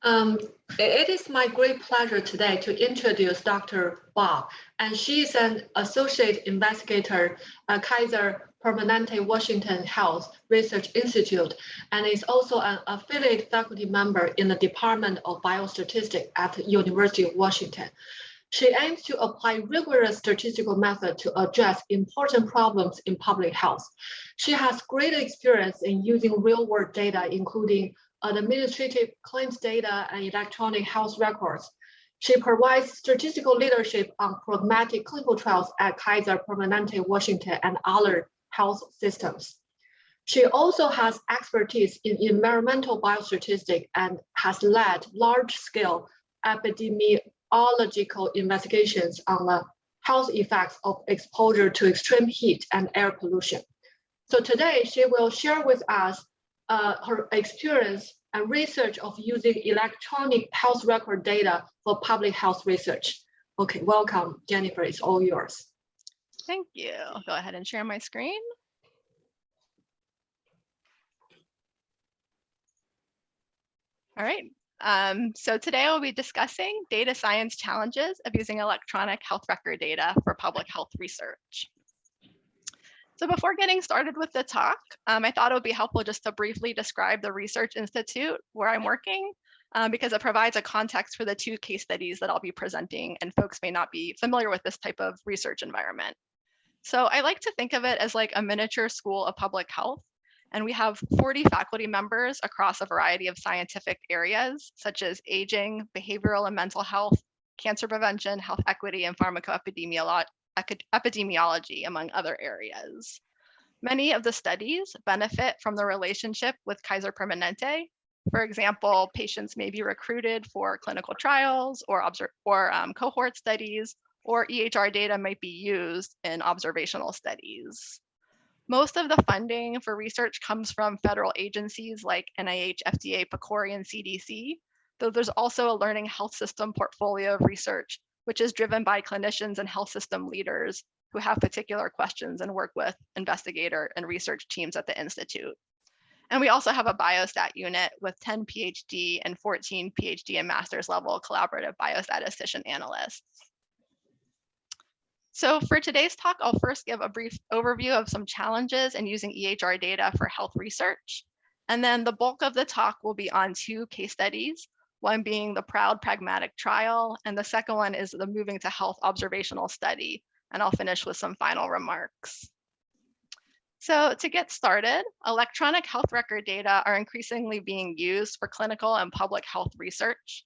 Um, it is my great pleasure today to introduce Dr. Bobb, and she is an associate investigator at Kaiser Permanente Washington Health Research Institute, and is also an affiliate faculty member in the Department of Biostatistics at the University of Washington. She aims to apply rigorous statistical method to address important problems in public health. She has great experience in using real-world data, including administrative claims data and electronic health records. She provides statistical leadership on pragmatic clinical trials at Kaiser Permanente Washington and other health systems. She also has expertise in environmental biostatistics and has led large-scale epidemiological investigations on the health effects of exposure to extreme heat and air pollution. So today, she will share with us her experience and research of using electronic health record data for public health research. Okay, welcome, Jennifer, it's all yours. Thank you. I'll go ahead and share my screen. All right, so today I'll be discussing data science challenges of using electronic health record data for public health research. So before getting started with the talk, I thought it would be helpful just to briefly describe the research institute where I'm working, because it provides a context for the two case studies that I'll be presenting, and folks may not be familiar with this type of research environment. So I like to think of it as like a miniature school of public health, and we have 40 faculty members across a variety of scientific areas, such as aging, behavioral and mental health, cancer prevention, health equity, and pharmacoepidemiology, among other areas. Many of the studies benefit from the relationship with Kaiser Permanente. For example, patients may be recruited for clinical trials or cohort studies, or EHR data might be used in observational studies. Most of the funding for research comes from federal agencies like NIH, FDA, PCORI, and CDC, though there's also a learning health system portfolio of research, which is driven by clinicians and health system leaders who have particular questions and work with investigator and research teams at the Institute. And we also have a biostat unit with 10 PhD and 14 PhD and master's level collaborative biostatistician analysts. So for today's talk, I'll first give a brief overview of some challenges in using EHR data for health research. And then the bulk of the talk will be on two case studies, one being the PROUD pragmatic trial, and the second one is the moving to health observational study. And I'll finish with some final remarks. So to get started, electronic health record data are increasingly being used for clinical and public health research.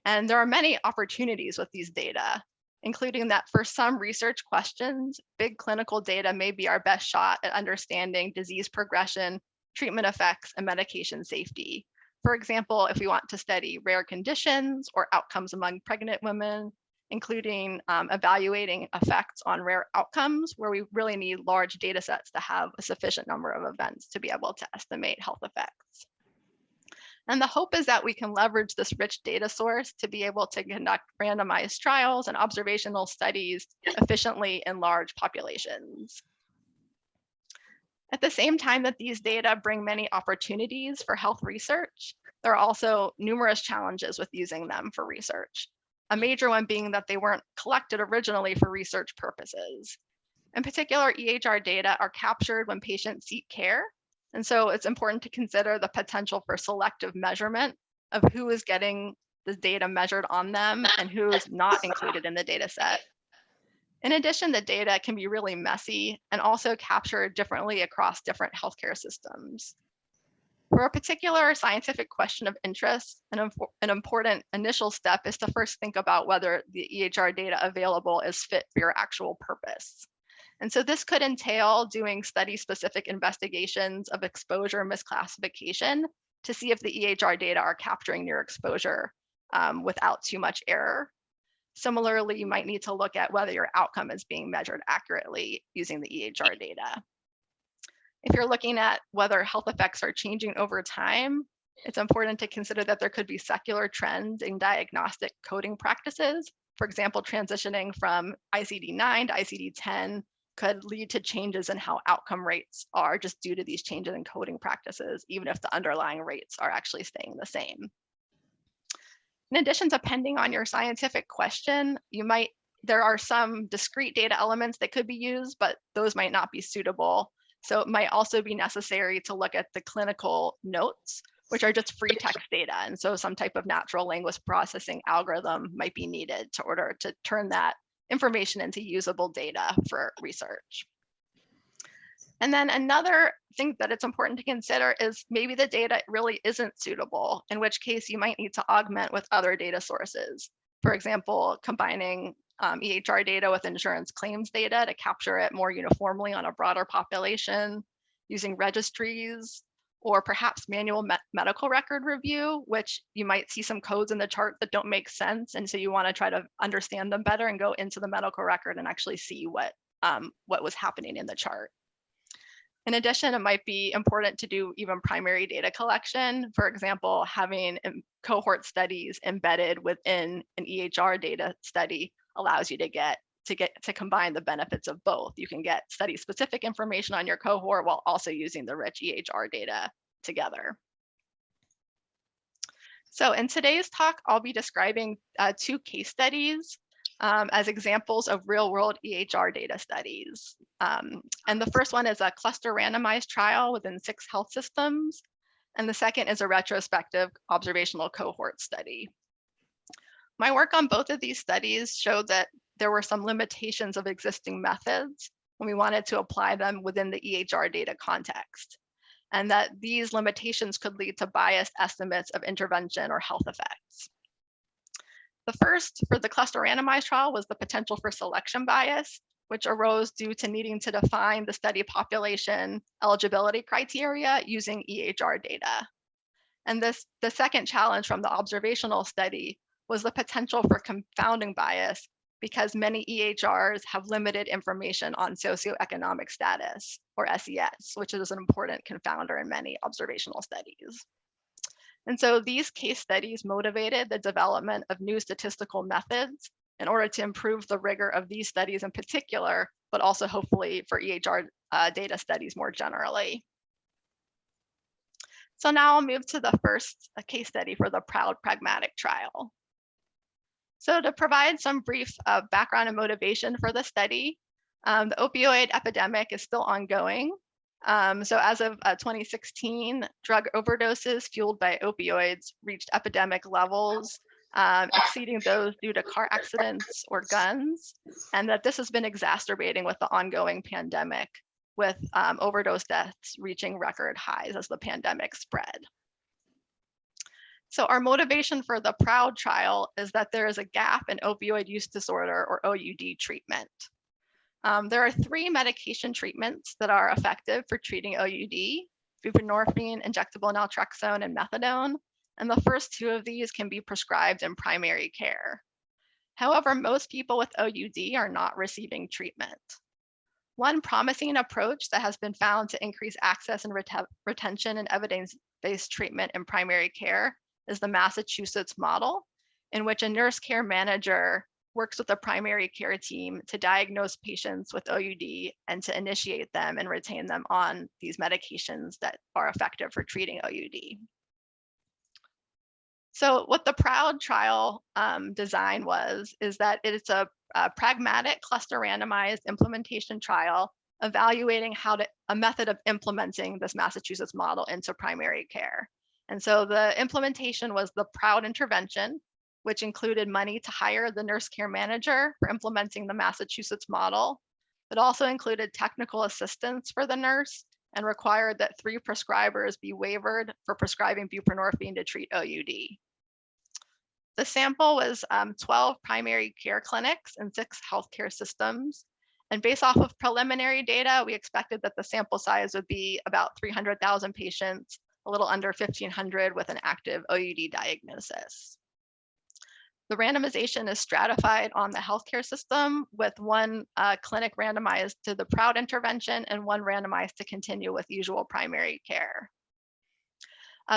And there are many opportunities with these data, including that for some research questions, big clinical data may be our best shot at understanding disease progression, treatment effects, and medication safety. For example, if we want to study rare conditions or outcomes among pregnant women, including evaluating effects on rare outcomes, where we really need large data sets to have a sufficient number of events to be able to estimate health effects. And the hope is that we can leverage this rich data source to be able to conduct randomized trials and observational studies efficiently in large populations. At the same time that these data bring many opportunities for health research, there are also numerous challenges with using them for research. A major one being that they weren't collected originally for research purposes. In particular, EHR data are captured when patients seek care. And so it's important to consider the potential for selective measurement of who is getting the data measured on them and who is not included in the data set. In addition, the data can be really messy and also captured differently across different healthcare systems. For a particular scientific question of interest, an important initial step is to first think about whether the EHR data available is fit for your actual purpose. And so this could entail doing study-specific investigations of exposure misclassification to see if the EHR data are capturing your exposure without too much error. Similarly, you might need to look at whether your outcome is being measured accurately using the EHR data. If you're looking at whether health effects are changing over time, it's important to consider that there could be secular trends in diagnostic coding practices. For example, transitioning from ICD-9 to ICD-10 could lead to changes in how outcome rates are just due to these changes in coding practices, even if the underlying rates are actually staying the same. In addition, depending on your scientific question, there are some discrete data elements that could be used, but those might not be suitable. So it might also be necessary to look at the clinical notes, which are just free text data. And so some type of natural language processing algorithm might be needed in order to turn that information into usable data for research. And then another thing that it's important to consider is maybe the data really isn't suitable, in which case you might need to augment with other data sources. For example, combining EHR data with insurance claims data to capture it more uniformly on a broader population, using registries, or perhaps manual medical record review, which you might see some codes in the chart that don't make sense. And so you want to try to understand them better and go into the medical record and actually see what was happening in the chart. In addition, it might be important to do even primary data collection. For example, having cohort studies embedded within an EHR data study allows you to combine the benefits of both. You can get study-specific information on your cohort while also using the rich EHR data together. So in today's talk, I'll be describing 2 case studies as examples of real-world EHR data studies. And the first one is a cluster-randomized trial within 6 health systems. And the second is a retrospective observational cohort study. My work on both of these studies showed that there were some limitations of existing methods when we wanted to apply them within the EHR data context, and that these limitations could lead to biased estimates of intervention or health effects. The first, for the cluster randomized trial, was the potential for selection bias, which arose due to needing to define the study population eligibility criteria using EHR data. And the second challenge from the observational study was the potential for confounding bias, because many EHRs have limited information on socioeconomic status, or SES, which is an important confounder in many observational studies. And so these case studies motivated the development of new statistical methods in order to improve the rigor of these studies in particular, but also hopefully for EHR data studies more generally. So now I'll move to the first case study for the PROUD pragmatic trial. So to provide some brief background and motivation for the study, the opioid epidemic is still ongoing. So as of 2016, drug overdoses fueled by opioids reached epidemic levels, exceeding those due to car accidents or guns, and that this has been exacerbating with the ongoing pandemic, with overdose deaths reaching record highs as the pandemic spread. So our motivation for the PROUD trial is that there is a gap in opioid use disorder, or OUD, treatment. There are 3 medication treatments that are effective for treating OUD: buprenorphine, injectable naltrexone, and methadone. And the first 2 of these can be prescribed in primary care. However, most people with OUD are not receiving treatment. One promising approach that has been found to increase access and retention and evidence-based treatment in primary care is the Massachusetts model, in which a nurse care manager works with the primary care team to diagnose patients with OUD and to initiate them and retain them on these medications that are effective for treating OUD. So what the PROUD trial design is that it's a pragmatic cluster randomized implementation trial evaluating a method of implementing this Massachusetts model into primary care. And so the implementation was the PROUD intervention, which included money to hire the nurse care manager for implementing the Massachusetts model. It also included technical assistance for the nurse and required that 3 prescribers be waivered for prescribing buprenorphine to treat OUD. The sample was 12 primary care clinics and 6 healthcare systems. And based off of preliminary data, we expected that the sample size would be about 300,000 patients, a little under 1,500 with an active OUD diagnosis. The randomization is stratified on the healthcare system, with 1 clinic randomized to the PROUD intervention and 1 randomized to continue with usual primary care.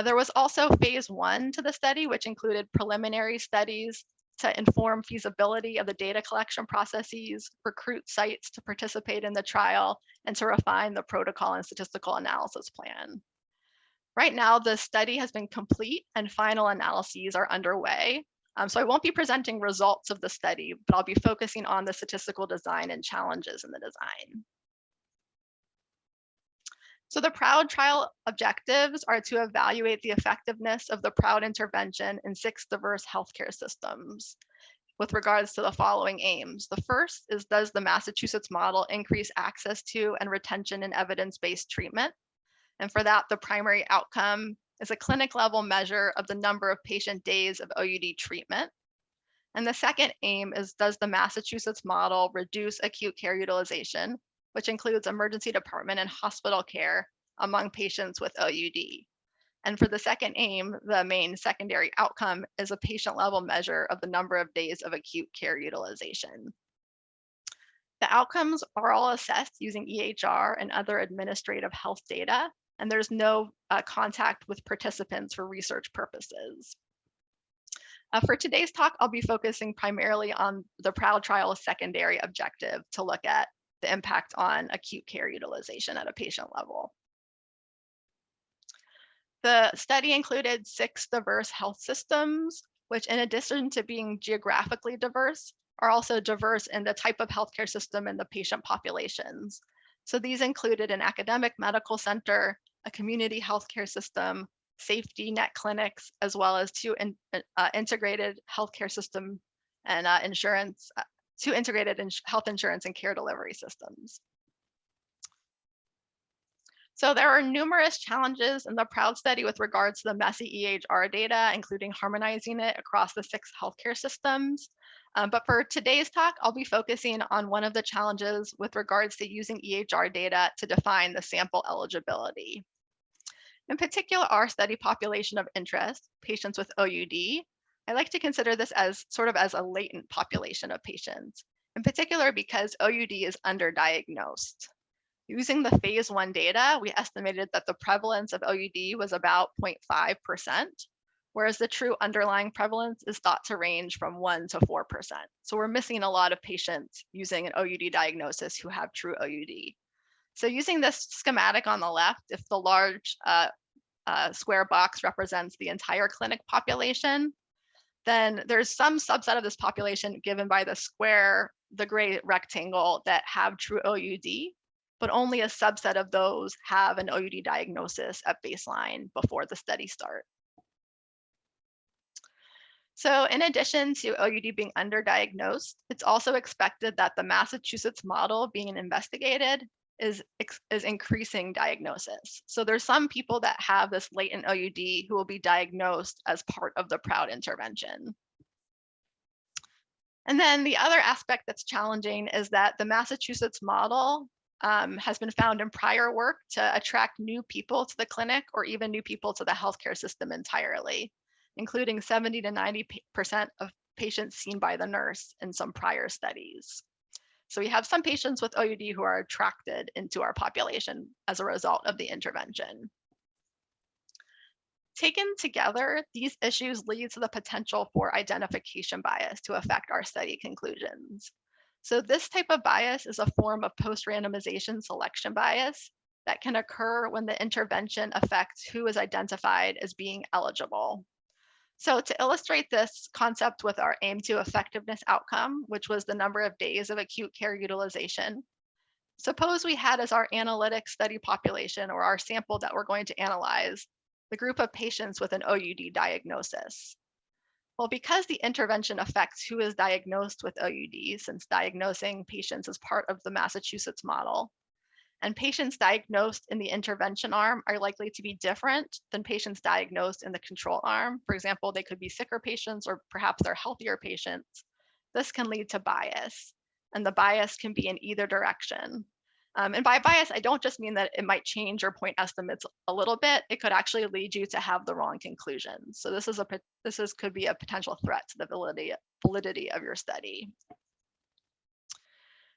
There was also phase 1 to the study, which included preliminary studies to inform feasibility of the data collection processes, recruit sites to participate in the trial, and to refine the protocol and statistical analysis plan. Right now, the study has been complete and final analyses are underway. So I won't be presenting results of the study, but I'll be focusing on the statistical design and challenges in the design. So the PROUD trial objectives are to evaluate the effectiveness of the PROUD intervention in 6 diverse healthcare systems with regards to the following aims. The first is, does the Massachusetts model increase access to and retention in evidence-based treatment? And for that, the primary outcome is a clinic level measure of the number of patient days of OUD treatment. And the second aim is, does the Massachusetts model reduce acute care utilization, which includes emergency department and hospital care among patients with OUD? And for the second aim, the main secondary outcome is a patient level measure of the number of days of acute care utilization. The outcomes are all assessed using EHR and other administrative health data, and there's no contact with participants for research purposes. For today's talk, I'll be focusing primarily on the PROUD trial's secondary objective to look at the impact on acute care utilization at a patient level. The study included 6 diverse health systems, which in addition to being geographically diverse, are also diverse in the type of healthcare system and the patient populations. So these included an academic medical center, a community healthcare system, safety net clinics, as well as 2 integrated healthcare system and insurance, 2 integrated health insurance and care delivery systems. So there are numerous challenges in the PROUD study with regards to the messy EHR data, including harmonizing it across the 6 healthcare systems. But for today's talk, I'll be focusing on one of the challenges with regards to using EHR data to define the sample eligibility. In particular, our study population of interest, patients with OUD, I like to consider this as sort of as a latent population of patients, in particular because OUD is underdiagnosed. Using the phase 1 data, we estimated that the prevalence of OUD was about 0.5%, whereas the true underlying prevalence is thought to range from 1 to 4%. So we're missing a lot of patients using an OUD diagnosis who have true OUD. So using this schematic on the left, if the large square box represents the entire clinic population, then there's some subset of this population given by the square, the gray rectangle, that have true OUD, but only a subset of those have an OUD diagnosis at baseline before the study start. So in addition to OUD being underdiagnosed, it's also expected that the Massachusetts model being investigated is increasing diagnosis. So there's some people that have this latent OUD who will be diagnosed as part of the PROUD intervention. And then the other aspect that's challenging is that the Massachusetts model has been found in prior work to attract new people to the clinic or even new people to the healthcare system entirely, including 70 to 90% of patients seen by the nurse in some prior studies. So we have some patients with OUD who are attracted into our population as a result of the intervention. Taken together, these issues lead to the potential for identification bias to affect our study conclusions. So this type of bias is a form of post-randomization selection bias that can occur when the intervention affects who is identified as being eligible. So to illustrate this concept with our aim to effectiveness outcome, which was the number of days of acute care utilization, suppose we had as our analytic study population or our sample that we're going to analyze the group of patients with an OUD diagnosis. Well, because the intervention affects who is diagnosed with OUD, since diagnosing patients is part of the Massachusetts model, and patients diagnosed in the intervention arm are likely to be different than patients diagnosed in the control arm. For example, they could be sicker patients or perhaps they're healthier patients. This can lead to bias, and the bias can be in either direction. And by bias, I don't just mean that it might change your point estimates a little bit. It could actually lead you to have the wrong conclusions. So this could be a potential threat to the validity of your study.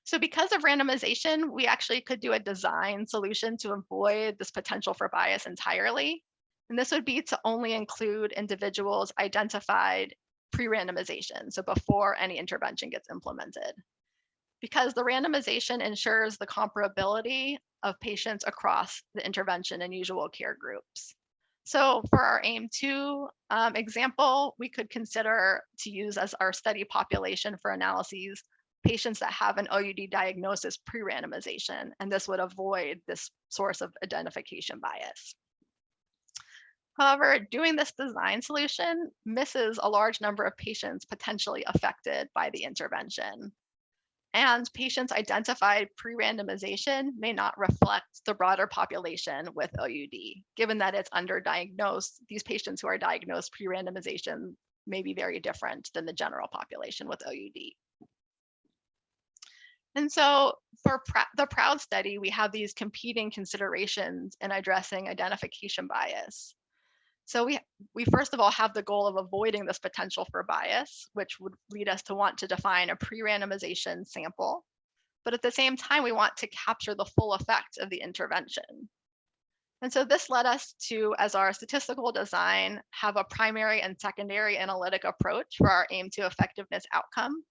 So because of randomization, we actually could do a design solution to avoid this potential for bias entirely. And this would be to only include individuals identified pre-randomization, so before any intervention gets implemented. Because the randomization ensures the comparability of patients across the intervention and usual care groups. So for our AIM2 example, we could consider to use as our study population for analyses patients that have an OUD diagnosis pre-randomization, and this would avoid this source of identification bias. However, doing this design solution misses a large number of patients potentially affected by the intervention. And patients identified pre-randomization may not reflect the broader population with OUD. Given that it's underdiagnosed, these patients who are diagnosed pre-randomization may be very different than the general population with OUD. And so for the PROUD study, we have these competing considerations in addressing identification bias. So we first of all have the goal of avoiding this potential for bias, which would lead us to want to define a pre-randomization sample. But at the same time, we want to capture the full effect of the intervention. And so this led us to, as our statistical design, have a primary and secondary analytic approach for our AIM2 effectiveness outcome.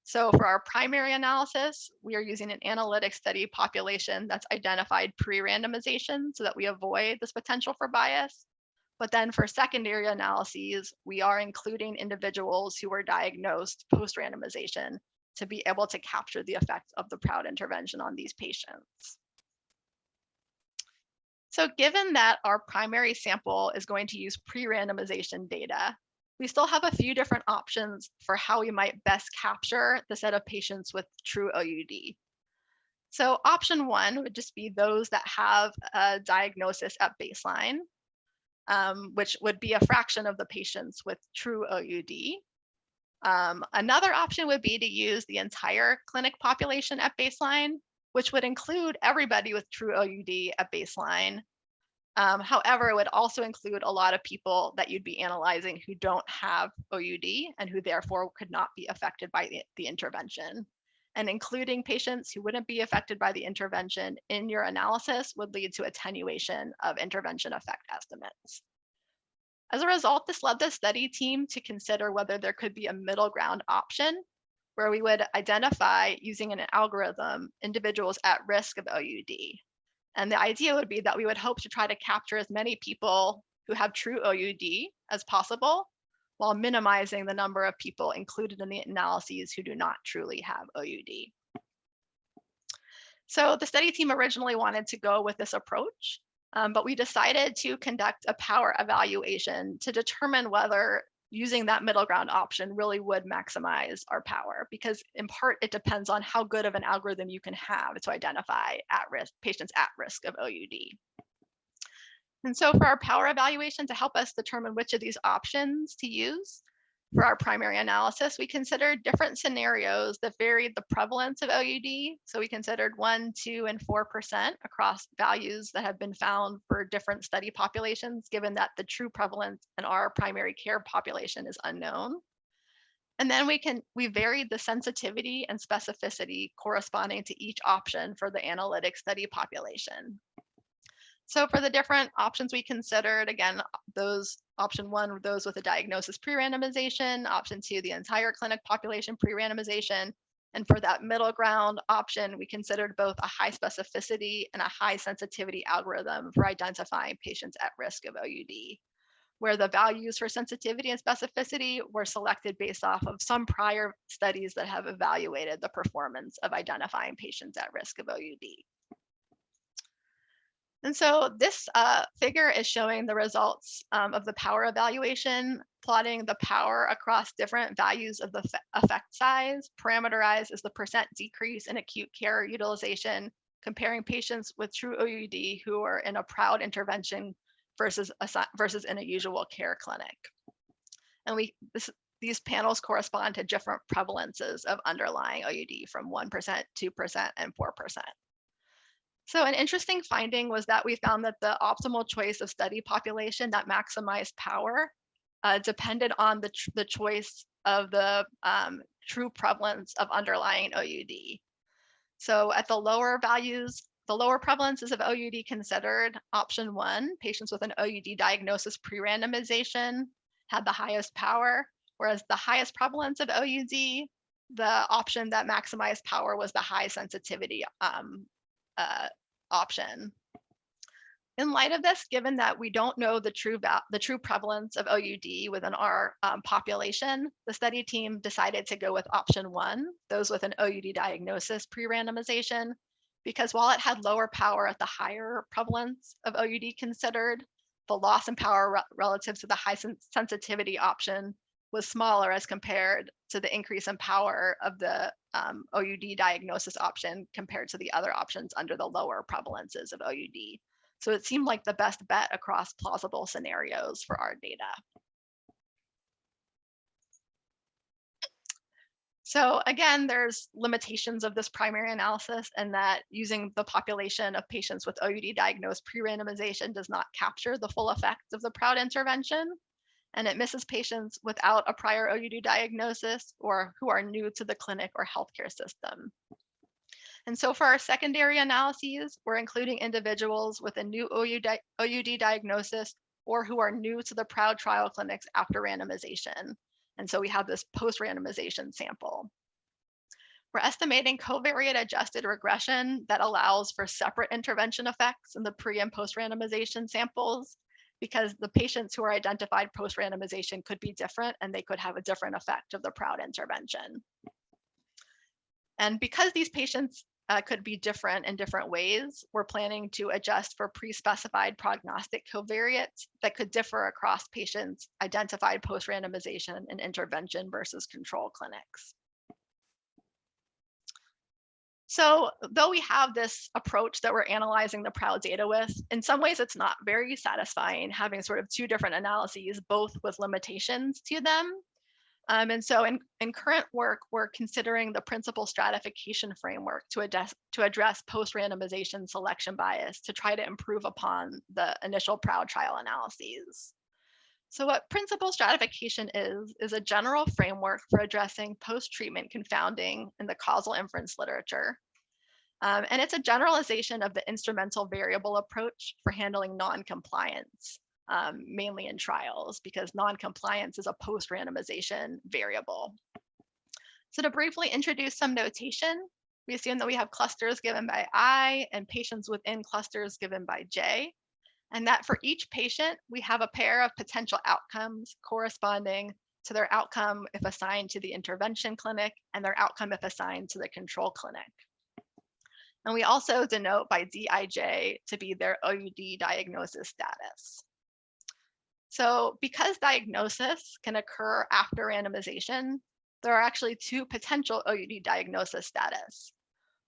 So for our primary analysis, we are using an analytic study population that's identified pre-randomization so that we avoid this potential for bias. But then for secondary analyses, we are including individuals who were diagnosed post-randomization to be able to capture the effects of the PROUD intervention on these patients. So given that our primary sample is going to use pre-randomization data, we still have a few different options for how we might best capture the set of patients with true OUD. So option one would just be those that have a diagnosis at baseline, which would be a fraction of the patients with true OUD. Another option would be to use the entire clinic population at baseline, which would include everybody with true OUD at baseline. However, it would also include a lot of people that you'd be analyzing who don't have OUD and who therefore could not be affected by the intervention. And including patients who wouldn't be affected by the intervention in your analysis would lead to attenuation of intervention effect estimates. As a result, this led the study team to consider whether there could be a middle ground option where we would identify, using an algorithm, individuals at risk of OUD. And the idea would be that we would hope to try to capture as many people who have true OUD as possible, while minimizing the number of people included in the analyses who do not truly have OUD. So the study team originally wanted to go with this approach, but we decided to conduct a power evaluation to determine whether using that middle ground option really would maximize our power, because in part it depends on how good of an algorithm you can have to identify patients at risk of OUD. And so for our power evaluation, to help us determine which of these options to use for our primary analysis, we considered different scenarios that varied the prevalence of OUD. So we considered 1%, 2%, and 4% across values that have been found for different study populations, given that the true prevalence in our primary care population is unknown. And then we varied the sensitivity and specificity corresponding to each option for the analytic study population. So for the different options we considered, again, option one were those with a diagnosis pre-randomization, option two, the entire clinic population pre-randomization. And for that middle ground option, we considered both a high specificity and a high sensitivity algorithm for identifying patients at risk of OUD, where the values for sensitivity and specificity were selected based off of some prior studies that have evaluated the performance of identifying patients at risk of OUD. And so this figure is showing the results of the power evaluation, plotting the power across different values of the effect size, parameterized as the percent decrease in acute care utilization, comparing patients with true OUD who are in a PROUD intervention versus in a usual care clinic. And these panels correspond to different prevalences of underlying OUD from 1%, 2%, and 4%. So an interesting finding was that we found that the optimal choice of study population that maximized power depended on the choice of the true prevalence of underlying OUD. So at the lower values, the lower prevalences of OUD considered, option one, patients with an OUD diagnosis pre-randomization had the highest power, whereas the highest prevalence of OUD, the option that maximized power was the high sensitivity option. In light of this, given that we don't know the true prevalence of OUD within our population, the study team decided to go with option 1, those with an OUD diagnosis pre-randomization, because while it had lower power at the higher prevalence of OUD considered, the loss in power relative to the high sensitivity option was smaller as compared to the increase in power of the OUD diagnosis option compared to the other options under the lower prevalences of OUD. So it seemed like the best bet across plausible scenarios for our data. So again, there's limitations of this primary analysis, and that using the population of patients with OUD diagnosed pre-randomization does not capture the full effect of the PROUD intervention, and it misses patients without a prior OUD diagnosis or who are new to the clinic or healthcare system. And so for our secondary analyses, we're including individuals with a new OUD diagnosis or who are new to the PROUD trial clinics after randomization. And so we have this post-randomization sample. We're estimating covariate adjusted regression that allows for separate intervention effects in the pre and post-randomization samples, because the patients who are identified post-randomization could be different and they could have a different effect of the PROUD intervention. And because these patients could be different in different ways, we're planning to adjust for pre-specified prognostic covariates that could differ across patients identified post-randomization and intervention versus control clinics. So though we have this approach that we're analyzing the PROUD data with, in some ways it's not very satisfying having sort of 2 different analyses, both with limitations to them. And so in current work, we're considering the principal stratification framework to address post-randomization selection bias to try to improve upon the initial PROUD trial analyses. So what principal stratification is a general framework for addressing post-treatment confounding in the causal inference literature. And it's a generalization of the instrumental variable approach for handling non-compliance. Mainly in trials, because non-compliance is a post-randomization variable. So to briefly introduce some notation, we assume that we have clusters given by I and patients within clusters given by J, and that for each patient, we have a pair of potential outcomes corresponding to their outcome if assigned to the intervention clinic and their outcome if assigned to the control clinic. And we also denote by Dij to be their OUD diagnosis status. So because diagnosis can occur after randomization, there are actually 2 potential OUD diagnosis status.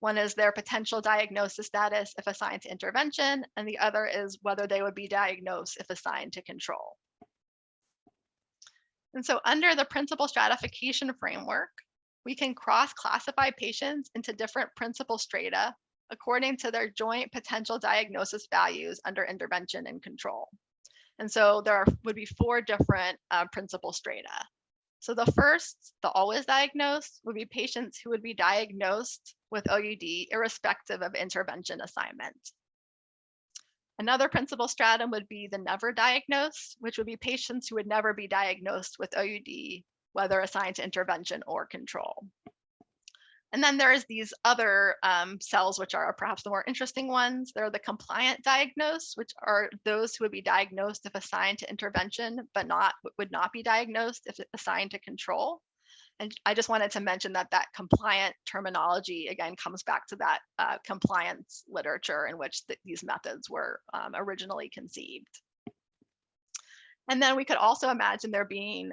One is their potential diagnosis status if assigned to intervention, and the other is whether they would be diagnosed if assigned to control. And so under the principal stratification framework, we can cross-classify patients into different principal strata according to their joint potential diagnosis values under intervention and control. And so there would be 4 different principal strata. So the first, the always diagnosed, would be patients who would be diagnosed with OUD irrespective of intervention assignment. Another principal stratum would be the never diagnosed, which would be patients who would never be diagnosed with OUD, whether assigned to intervention or control. And then there's these other cells, which are perhaps the more interesting ones. There are the compliant diagnosed, which are those who would be diagnosed if assigned to intervention, but would not be diagnosed if assigned to control. And I just wanted to mention that that compliant terminology, again, comes back to that compliance literature in which these methods were originally conceived. And then we could also imagine there being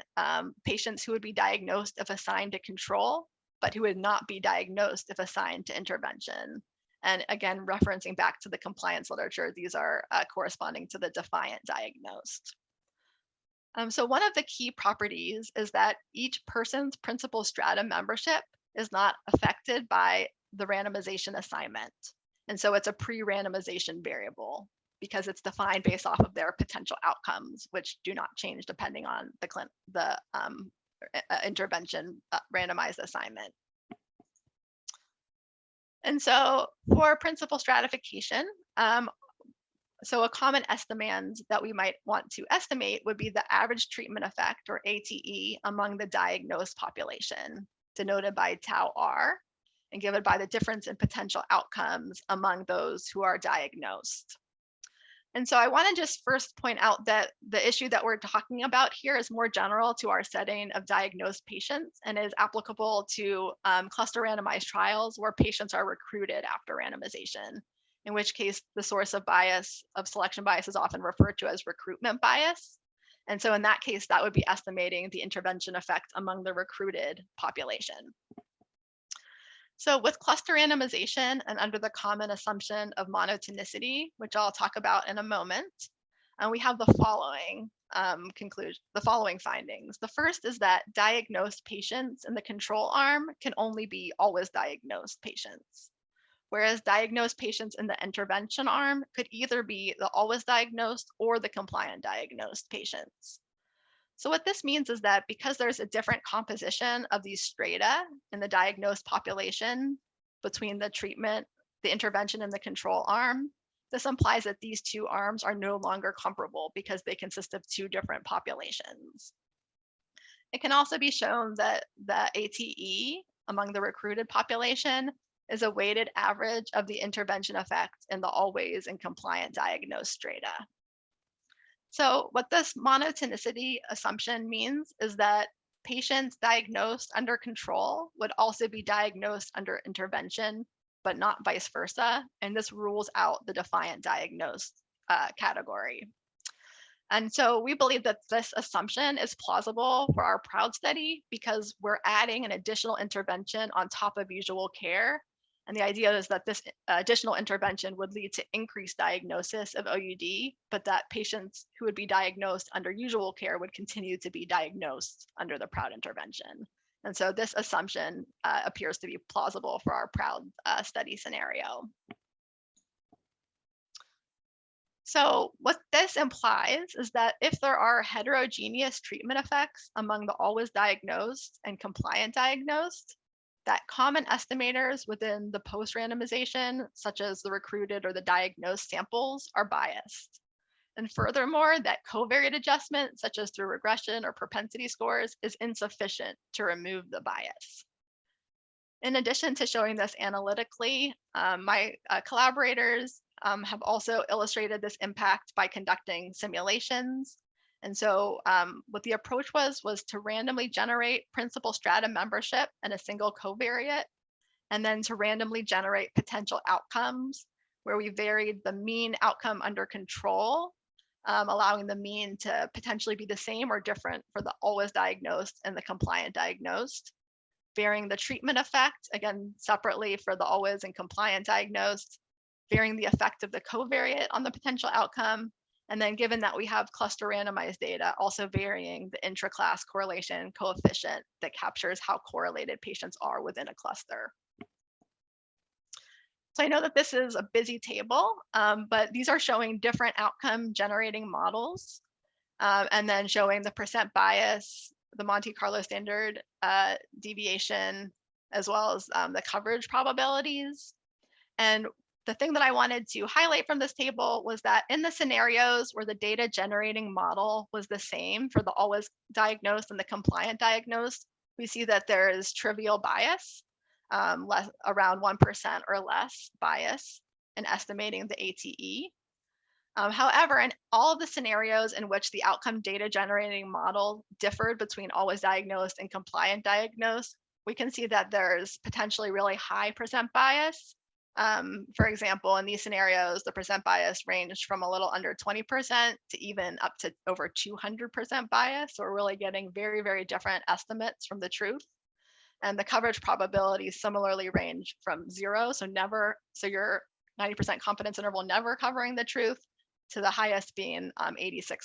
patients who would be diagnosed if assigned to control, but who would not be diagnosed if assigned to intervention. And again, referencing back to the compliance literature, these are corresponding to the defiant diagnosed. So one of the key properties is that each person's principal strata membership is not affected by the randomization assignment. And so it's a pre-randomization variable because it's defined based off of their potential outcomes, which do not change depending on the intervention randomized assignment. And so for principal stratification, so a common estimand that we might want to estimate would be the average treatment effect, or ATE, among the diagnosed population, denoted by tau R, and given by the difference in potential outcomes among those who are diagnosed. And so I want to just first point out that the issue that we're talking about here is more general to our setting of diagnosed patients and is applicable to cluster randomized trials where patients are recruited after randomization, in which case the source of bias, of selection bias, is often referred to as recruitment bias. And so in that case, that would be estimating the intervention effect among the recruited population. So with cluster randomization and under the common assumption of monotonicity, which I'll talk about in a moment, we have the following findings. The first is that diagnosed patients in the control arm can only be always diagnosed patients, whereas diagnosed patients in the intervention arm could either be the always diagnosed or the compliant diagnosed patients. So what this means is that because there's a different composition of these strata in the diagnosed population between the treatment, the intervention, and the control arm, this implies that these two arms are no longer comparable because they consist of two different populations. It can also be shown that the ATE among the recruited population is a weighted average of the intervention effect in the always and compliant diagnosed strata. So what this monotonicity assumption means is that patients diagnosed under control would also be diagnosed under intervention, but not vice versa. And this rules out the defiant diagnosed category. And so we believe that this assumption is plausible for our PROUD study because we're adding an additional intervention on top of usual care. And the idea is that this additional intervention would lead to increased diagnosis of OUD, but that patients who would be diagnosed under usual care would continue to be diagnosed under the PROUD intervention. And so this assumption appears to be plausible for our PROUD study scenario. So what this implies is that if there are heterogeneous treatment effects among the always diagnosed and compliant diagnosed, that common estimators within the post-randomization, such as the recruited or the diagnosed samples, are biased. And furthermore, that covariate adjustment, such as through regression or propensity scores, is insufficient to remove the bias. In addition to showing this analytically, my collaborators have also illustrated this impact by conducting simulations. And so what the approach was to randomly generate principal strata membership and a single covariate, and then to randomly generate potential outcomes where we varied the mean outcome under control, allowing the mean to potentially be the same or different for the always diagnosed and the compliant diagnosed, varying the treatment effect, again, separately for the always and compliant diagnosed, varying the effect of the covariate on the potential outcome, and then given that we have cluster randomized data, also varying the intra-class correlation coefficient that captures how correlated patients are within a cluster. So I know that this is a busy table, but these are showing different outcome generating models, and then showing the percent bias, the Monte Carlo standard deviation, as well as the coverage probabilities. And the thing that I wanted to highlight from this table was that in the scenarios where the data generating model was the same for the always diagnosed and the compliant diagnosed, we see that there is trivial bias, around 1% or less bias in estimating the ATE. However, in all of the scenarios in which the outcome data generating model differed between always diagnosed and compliant diagnosed, we can see that there's potentially really high percent bias. For example, in these scenarios, the percent bias ranged from a little under 20% to even up to over 200% bias. So we're really getting very, very different estimates from the truth. And the coverage probabilities similarly range from 0, so your 90% confidence interval never covering the truth, to the highest being 86%.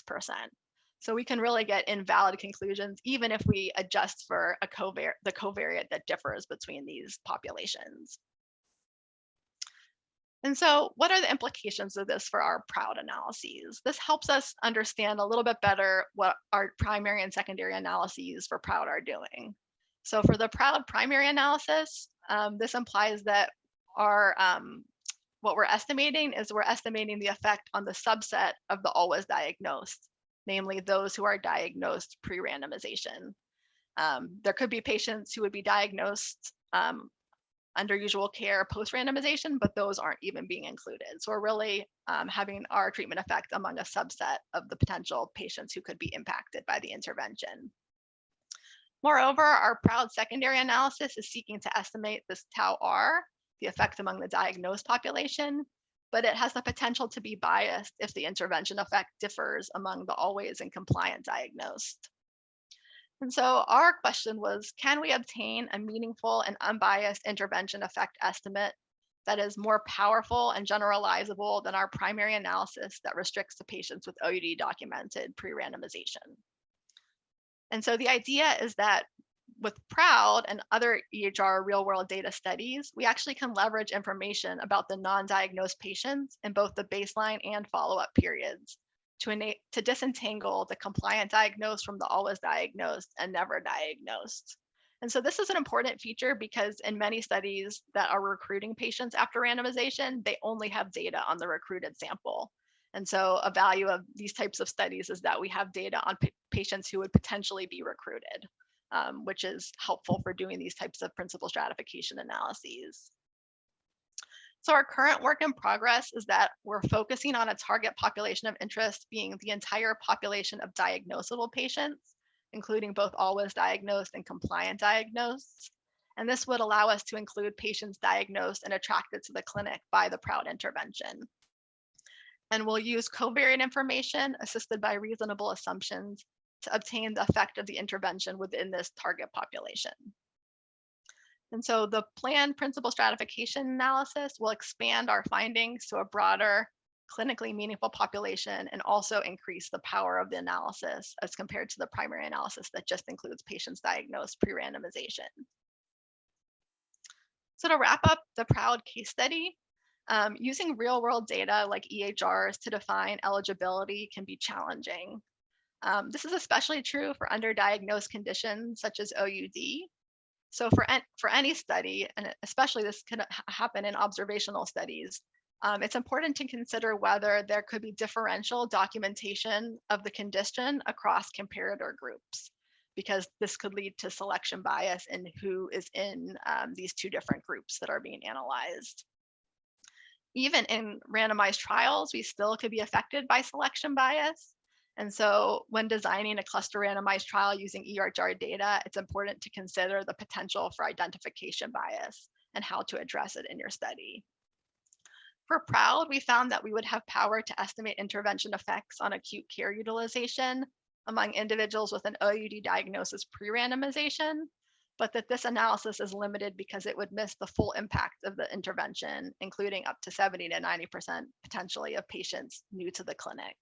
So we can really get invalid conclusions even if we adjust for the covariate that differs between these populations. And so what are the implications of this for our PROUD analyses? This helps us understand a little bit better what our primary and secondary analyses for PROUD are doing. So for the PROUD primary analysis, this implies that what we're estimating is we're estimating the effect on the subset of the always diagnosed, namely those who are diagnosed pre-randomization. There could be patients who would be diagnosed under usual care post-randomization, but those aren't even being included. So we're really having our treatment effect among a subset of the potential patients who could be impacted by the intervention. Moreover, our PROUD secondary analysis is seeking to estimate this tau R, the effect among the diagnosed population, but it has the potential to be biased if the intervention effect differs among the always and compliant diagnosed. And so our question was, can we obtain a meaningful and unbiased intervention effect estimate that is more powerful and generalizable than our primary analysis that restricts the patients with OUD documented pre-randomization? And so the idea is that with PROUD and other EHR real-world data studies, we actually can leverage information about the non-diagnosed patients in both the baseline and follow-up periods to disentangle the compliant diagnosed from the always diagnosed and never diagnosed. And so this is an important feature because in many studies that are recruiting patients after randomization, they only have data on the recruited sample. And so a value of these types of studies is that we have data on patients who would potentially be recruited, which is helpful for doing these types of principal stratification analyses. So our current work in progress is that we're focusing on a target population of interest being the entire population of diagnosable patients, including both always diagnosed and compliant diagnosed. And this would allow us to include patients diagnosed and attracted to the clinic by the PROUD intervention. And we'll use covariate information assisted by reasonable assumptions to obtain the effect of the intervention within this target population. And so the planned principal stratification analysis will expand our findings to a broader, clinically meaningful population and also increase the power of the analysis as compared to the primary analysis that just includes patients diagnosed pre-randomization. So to wrap up the PROUD case study, using real-world data like EHRs to define eligibility can be challenging. This is especially true for underdiagnosed conditions such as OUD. So for any study, and especially this can happen in observational studies, it's important to consider whether there could be differential documentation of the condition across comparator groups, because this could lead to selection bias in who is in these two different groups that are being analyzed. Even in randomized trials, we still could be affected by selection bias. And so when designing a cluster randomized trial using EHR data, it's important to consider the potential for identification bias and how to address it in your study. For PROUD, we found that we would have power to estimate intervention effects on acute care utilization among individuals with an OUD diagnosis pre-randomization, but that this analysis is limited because it would miss the full impact of the intervention, including up to 70 to 90% potentially of patients new to the clinic.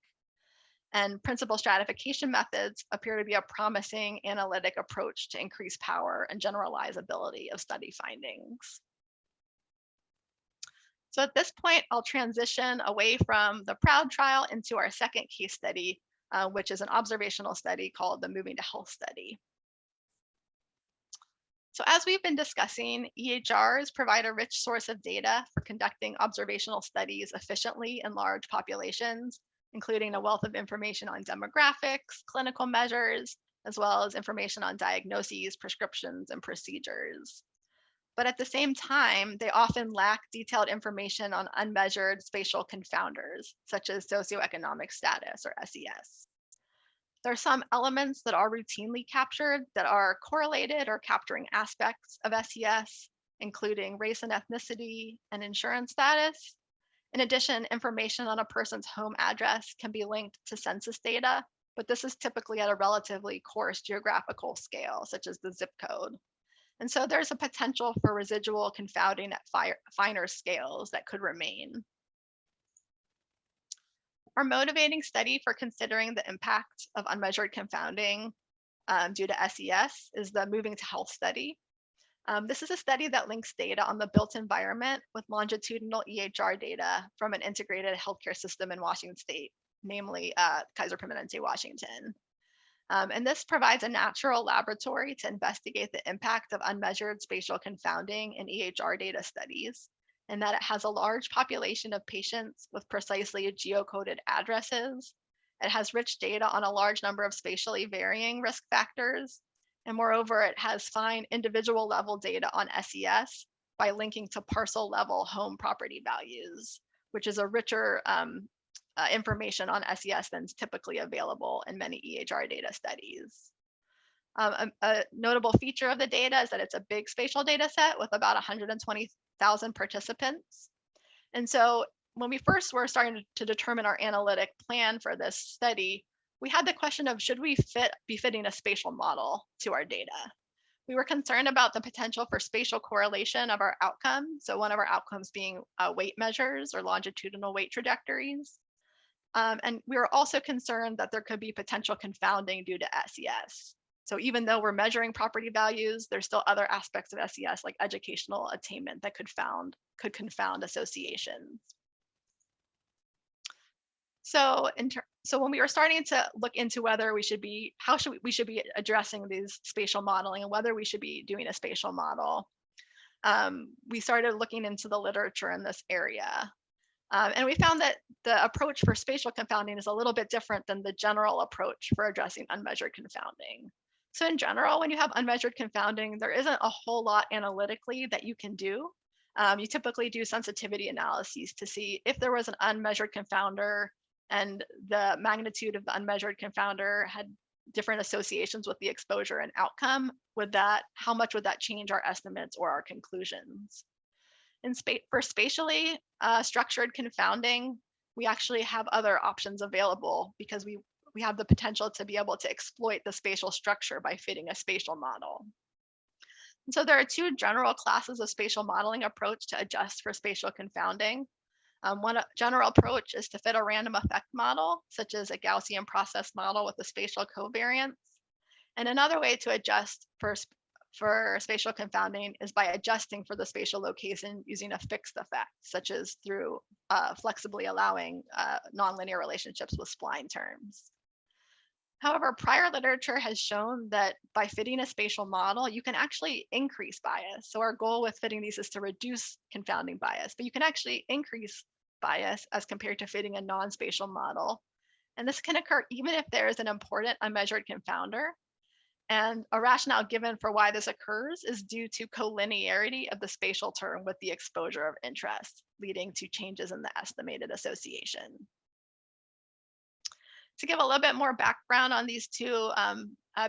And principal stratification methods appear to be a promising analytic approach to increase power and generalizability of study findings. So at this point, I'll transition away from the PROUD trial into our second case study, which is an observational study called the Moving to Health study. So as we've been discussing, EHRs provide a rich source of data for conducting observational studies efficiently in large populations, including a wealth of information on demographics, clinical measures, as well as information on diagnoses, prescriptions, and procedures. But at the same time, they often lack detailed information on unmeasured spatial confounders, such as socioeconomic status or SES. There are some elements that are routinely captured that are correlated or capturing aspects of SES, including race and ethnicity and insurance status. In addition, information on a person's home address can be linked to census data, but this is typically at a relatively coarse geographical scale, such as the zip code. And so there's a potential for residual confounding at finer scales that could remain. Our motivating study for considering the impact of unmeasured confounding due to SES is the Moving to Health study. This is a study that links data on the built environment with longitudinal EHR data from an integrated healthcare system in Washington State, namely Kaiser Permanente, Washington. And this provides a natural laboratory to investigate the impact of unmeasured spatial confounding in EHR data studies, and that it has a large population of patients with precisely geocoded addresses. It has rich data on a large number of spatially varying risk factors. And moreover, it has fine individual level data on SES, by linking to parcel level home property values, which is a richer information on SES than is typically available in many EHR data studies. A notable feature of the data is that it's a big spatial data set with about 120,000 participants. And so when we first were starting to determine our analytic plan for this study, we had the question of, should we be fitting a spatial model to our data? We were concerned about the potential for spatial correlation of our outcomes. So one of our outcomes being weight measures or longitudinal weight trajectories. And we were also concerned that there could be potential confounding due to SES. So even though we're measuring property values, there's still other aspects of SES like educational attainment that could confound associations. So when we were starting to look into whether we should be, we should be addressing these spatial modeling and whether we should be doing a spatial model, we started looking into the literature in this area. And we found that the approach for spatial confounding is a little bit different than the general approach for addressing unmeasured confounding. So in general, when you have unmeasured confounding, there isn't a whole lot analytically that you can do. You typically do sensitivity analyses to see if there was an unmeasured confounder and the magnitude of the unmeasured confounder had different associations with the exposure and outcome. How much would that change our estimates or our conclusions? For spatially structured confounding, we actually have other options available because we have the potential to be able to exploit the spatial structure by fitting a spatial model. And so there are two general classes of spatial modeling approach to adjust for spatial confounding. One general approach is to fit a random effect model, such as a Gaussian process model with a spatial covariance. And another way to adjust for spatial confounding is by adjusting for the spatial location using a fixed effect, such as through flexibly allowing nonlinear relationships with spline terms. However, prior literature has shown that by fitting a spatial model, you can actually increase bias. So our goal with fitting these is to reduce confounding bias, but you can actually increase bias as compared to fitting a non-spatial model. And this can occur even if there is an important unmeasured confounder. And a rationale given for why this occurs is due to collinearity of the spatial term with the exposure of interest, leading to changes in the estimated association. To give a little bit more background on these two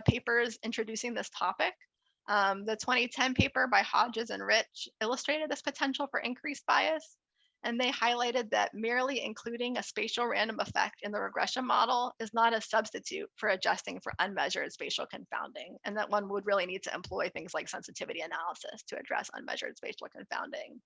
papers introducing this topic, the 2010 paper by Hodges and Rich illustrated this potential for increased bias. And they highlighted that merely including a spatial random effect in the regression model is not a substitute for adjusting for unmeasured spatial confounding, and that one would really need to employ things like sensitivity analysis to address unmeasured spatial confounding.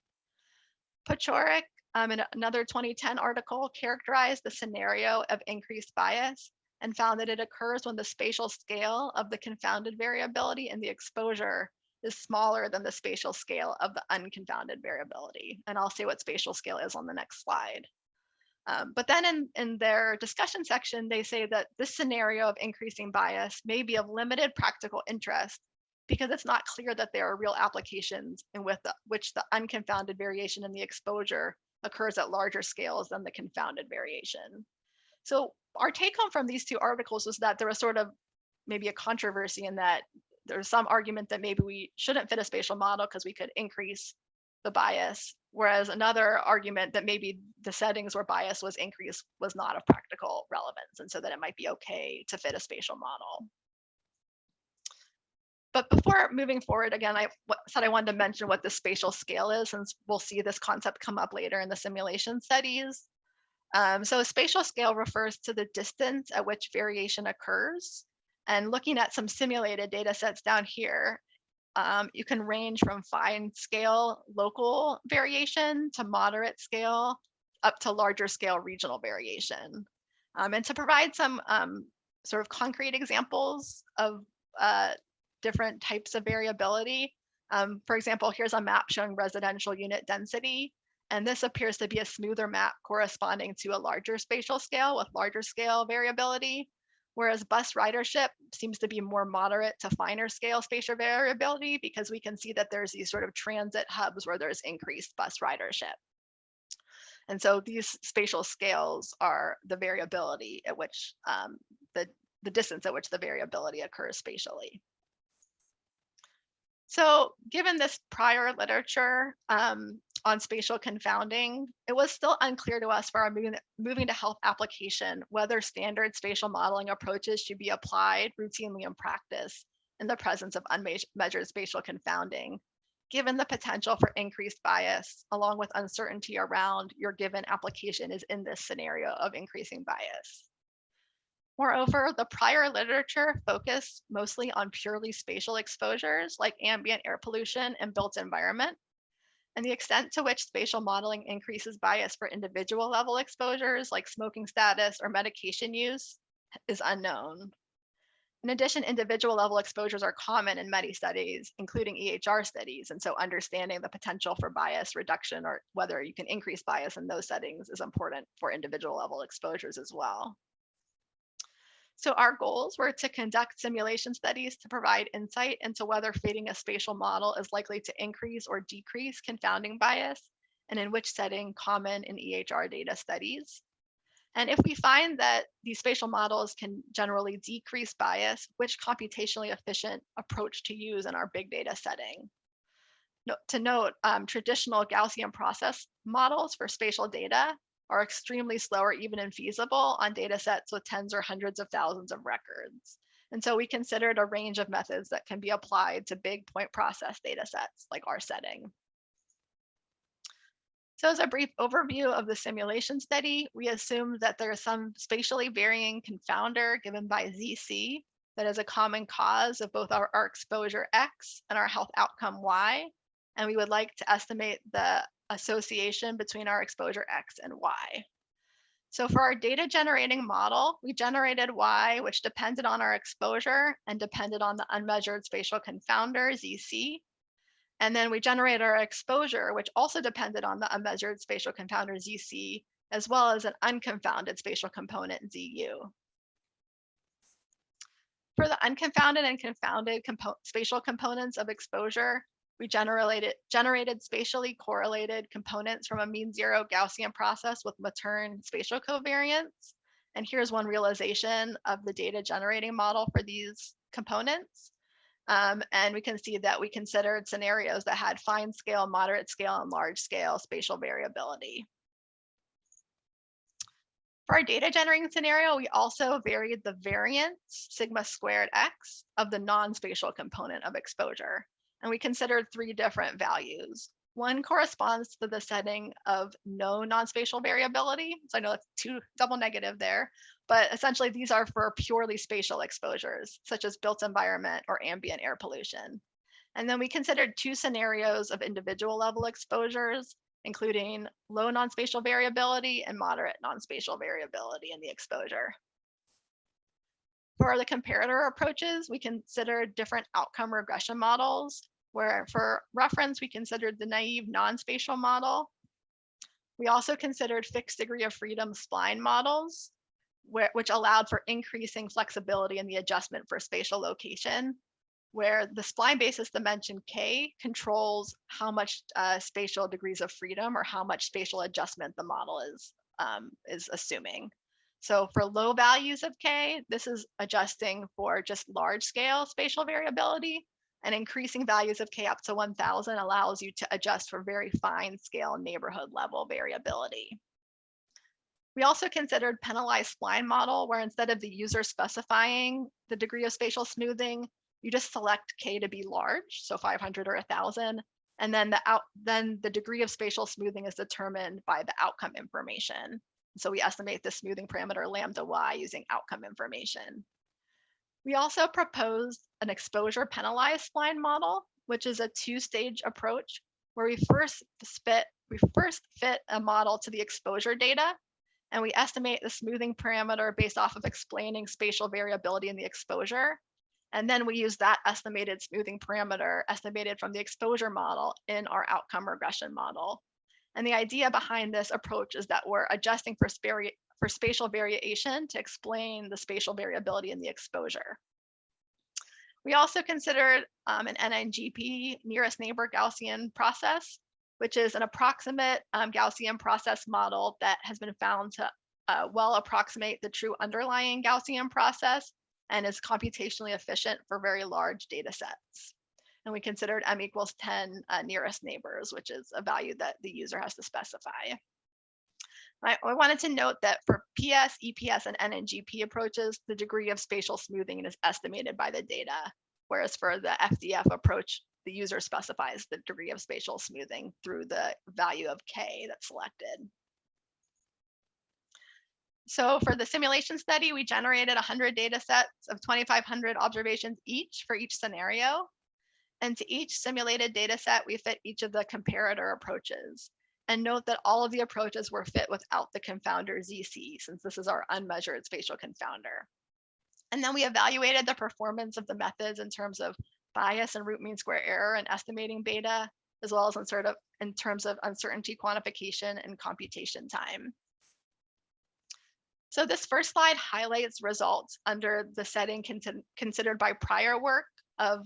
Pochorek, in another 2010 article, characterized the scenario of increased bias and found that it occurs when the spatial scale of the confounded variability in the exposure is smaller than the spatial scale of the unconfounded variability. And I'll say what spatial scale is on the next slide. But then in their discussion section, they say that this scenario of increasing bias may be of limited practical interest because it's not clear that there are real applications in which the unconfounded variation in the exposure occurs at larger scales than the confounded variation. So our take home from these two articles was that there was sort of maybe a controversy in that there's some argument that maybe we shouldn't fit a spatial model because we could increase the bias, whereas another argument that maybe the settings where bias was increased was not of practical relevance, and so that it might be okay to fit a spatial model. But before moving forward, again, I said I wanted to mention what the spatial scale is, since we'll see this concept come up later in the simulation studies. So a spatial scale refers to the distance at which variation occurs. And looking at some simulated data sets down here, you can range from fine scale local variation to moderate scale up to larger scale regional variation. And to provide some sort of concrete examples of different types of variability, for example, here's a map showing residential unit density. And this appears to be a smoother map corresponding to a larger spatial scale with larger scale variability. Whereas bus ridership seems to be more moderate to finer scale spatial variability because we can see that there's these sort of transit hubs where there's increased bus ridership. And so these spatial scales are the variability at which the distance at which the variability occurs spatially. So given this prior literature on spatial confounding, it was still unclear to us for our moving to health application whether standard spatial modeling approaches should be applied routinely in practice in the presence of unmeasured spatial confounding, given the potential for increased bias, along with uncertainty around your given application is in this scenario of increasing bias. Moreover, the prior literature focused mostly on purely spatial exposures like ambient air pollution and built environment, and the extent to which spatial modeling increases bias for individual level exposures like smoking status or medication use is unknown. In addition, individual level exposures are common in many studies, including EHR studies, and so understanding the potential for bias reduction or whether you can increase bias in those settings is important for individual level exposures as well. So our goals were to conduct simulation studies to provide insight into whether fitting a spatial model is likely to increase or decrease confounding bias, and in which setting common in EHR data studies. And if we find that these spatial models can generally decrease bias, which computationally efficient approach to use in our big data setting? To note, traditional Gaussian process models for spatial data are extremely slow or even infeasible on data sets with tens or hundreds of thousands of records. And so we considered a range of methods that can be applied to big point process data sets like our setting. So as a brief overview of the simulation study, we assumed that there is some spatially varying confounder given by ZC that is a common cause of both our exposure X and our health outcome Y. And we would like to estimate the association between our exposure X and Y. So for our data generating model, we generated Y, which depended on our exposure and depended on the unmeasured spatial confounder, ZC. And then we generated our exposure, which also depended on the unmeasured spatial confounder, ZC, as well as an unconfounded spatial component, ZU. For the unconfounded and confounded spatial components of exposure, we generated spatially correlated components from a mean zero Gaussian process with Matern spatial covariance. And here's one realization of the data generating model for these components. And we can see that we considered scenarios that had fine scale, moderate scale, and large scale spatial variability. For our data generating scenario, we also varied the variance, sigma squared x, of the non-spatial component of exposure. And we considered 3 different values. One corresponds to the setting of no non-spatial variability. So I know that's 2 double negative there, but essentially these are for purely spatial exposures, such as built environment or ambient air pollution. And then we considered 2 scenarios of individual level exposures, including low non-spatial variability and moderate non-spatial variability in the exposure. For the comparator approaches, we considered different outcome regression models, where for reference, we considered the naive non-spatial model. We also considered fixed degree of freedom spline models, which allowed for increasing flexibility in the adjustment for spatial location, where the spline basis dimension K controls how much spatial degrees of freedom or how much spatial adjustment the model is assuming. So for low values of K, this is adjusting for just large scale spatial variability, and increasing values of K up to 1000 allows you to adjust for very fine scale neighborhood level variability. We also considered penalized spline model, where instead of the user specifying the degree of spatial smoothing, you just select K to be large, so 500 or 1000, and then the degree of spatial smoothing is determined by the outcome information. So we estimate the smoothing parameter lambda y using outcome information. We also proposed an exposure penalized spline model, which is a 2-stage approach where we first fit a model to the exposure data, and we estimate the smoothing parameter based off of explaining spatial variability in the exposure. And then we use that estimated smoothing parameter estimated from the exposure model in our outcome regression model. And the idea behind this approach is that we're adjusting for spatial variation to explain the spatial variability in the exposure. We also considered an NNGP, nearest neighbor Gaussian process, which is an approximate Gaussian process model that has been found to well approximate the true underlying Gaussian process and is computationally efficient for very large data sets. And we considered m equals 10 nearest neighbors, which is a value that the user has to specify. I wanted to note that for PS, EPS, and NNGP approaches, the degree of spatial smoothing is estimated by the data, whereas for the FDF approach, the user specifies the degree of spatial smoothing through the value of K that's selected. So for the simulation study, we generated 100 data sets of 2,500 observations each for each scenario. And to each simulated data set, we fit each of the comparator approaches. And note that all of the approaches were fit without the confounder ZC, since this is our unmeasured spatial confounder. And then we evaluated the performance of the methods in terms of bias and root mean square error and estimating beta, as well as in terms of uncertainty quantification and computation time. So this first slide highlights results under the setting considered by prior work of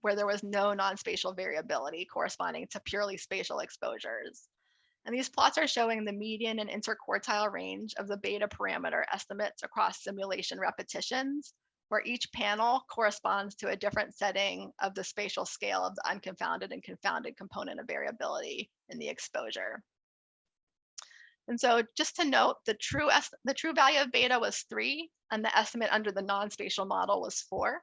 where there was no non-spatial variability corresponding to purely spatial exposures. And these plots are showing the median and interquartile range of the beta parameter estimates across simulation repetitions, where each panel corresponds to a different setting of the spatial scale of the unconfounded and confounded component of variability in the exposure. And so just to note, the true value of beta was 3, and the estimate under the non-spatial model was 4.